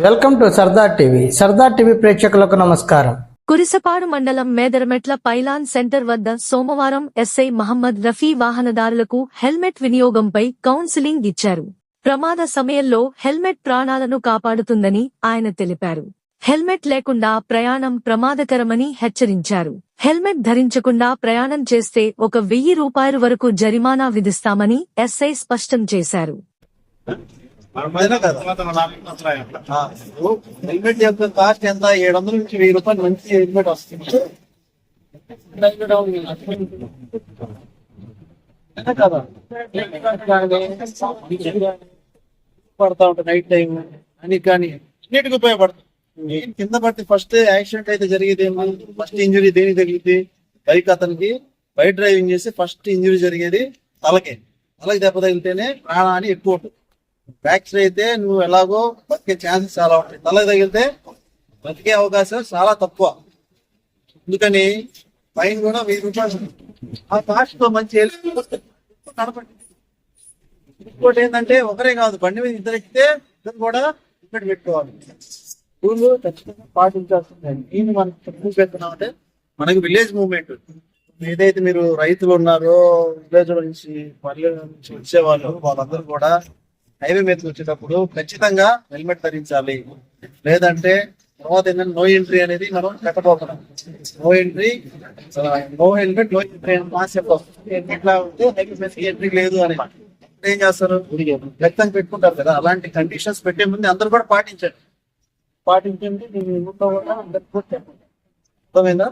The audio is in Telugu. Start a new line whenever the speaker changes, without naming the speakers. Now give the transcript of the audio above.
వెల్కమ్ టు సర్దార్ టీవీ ప్రేక్షకులకు నమస్కారం.
కురిసపాడు మండలం మేదరమెట్ల పైలాన్ సెంటర్ వద్ద సోమవారం ఎస్ఐ మహమ్మద్ రఫీ వాహనదారులకు హెల్మెట్ వినియోగంపై కౌన్సిలింగ్ ఇచ్చారు. ప్రమాద సమయంలో హెల్మెట్ ప్రాణాలను కాపాడుతుందని ఆయన తెలిపారు. హెల్మెట్ లేకుండా ప్రయాణం ప్రమాదకరమని హెచ్చరించారు. హెల్మెట్ ధరించకుండా ప్రయాణం చేస్తే 1,000 రూపాయల వరకు జరిమానా విధిస్తామని ఎస్ఐ స్పష్టం చేశారు.
హెల్మెట్ యొక్క కాస్ట్ ఎంత? 700 నుంచి 1000 రూపాయలు మంచి హెల్మెట్ వస్తుంది కదా. పడతా ఉంటాయి నైట్ టైం అని, కానీ అన్నిటికీ ఉపయోగపడుతుంది. కింద పడితే ఫస్ట్ యాక్సిడెంట్ అయితే జరిగేది ఏమో, ఫస్ట్ ఇంజురీ దేనికి తగిలింది? బైక్ అతనికి బైక్ డ్రైవింగ్ చేసి ఫస్ట్ ఇంజురీ జరిగేది తలకి దెబ్బ తగిలితేనే ప్రాణాన్ని ఎక్కువ ఉంటుంది. ఫ్రాక్చర్ అయితే నువ్వు ఎలాగో బతికే ఛాన్సెస్ చాలా ఉంటాయి, తలకు తగిలితే బతికే అవకాశం చాలా తక్కువ. అందుకని ఫైన్ కూడా 1000 రూపాయలు. ఆ కాస్ట్ తో మంచి నడపండి. ఇంకోటి ఏంటంటే ఒకరే కాదు, బండి మీద ఇద్దరు ఎక్కితే ఇద్దరు కూడా ఇక్కడ పెట్టుకోవాలి. రూల్ ఖచ్చితంగా పాటించాల్సిందే. నేను మనకి చెప్పు పెడుతున్నామంటే మనకి విలేజ్ మూవ్మెంట్. ఏదైతే మీరు రైతులు ఉన్నారో, విలేజ్ నుంచి పల్లె నుంచి వచ్చేవాళ్ళు, వాళ్ళందరూ కూడా హైవే మీద వచ్చేటప్పుడు ఖచ్చితంగా హెల్మెట్ ధరించాలి. లేదంటే తర్వాత ఏంటంటే నో ఎంట్రీ అనేది మనం పెట్టబోతున్నాం. No entry, no helmet, no entry అనే కాన్సెప్ట్ వస్తుంది. ఎట్లా ఉంటే హెల్మెట్ ఎంట్రీ లేదు అని ఏం చేస్తారు? వ్యక్తం పెట్టుకుంటారు కదా. అలాంటి కండిషన్స్ పెట్టే ముందు అందరూ కూడా పాటించండి. నేను అందరికీ కూడా చెప్పండి. అర్థమైందా?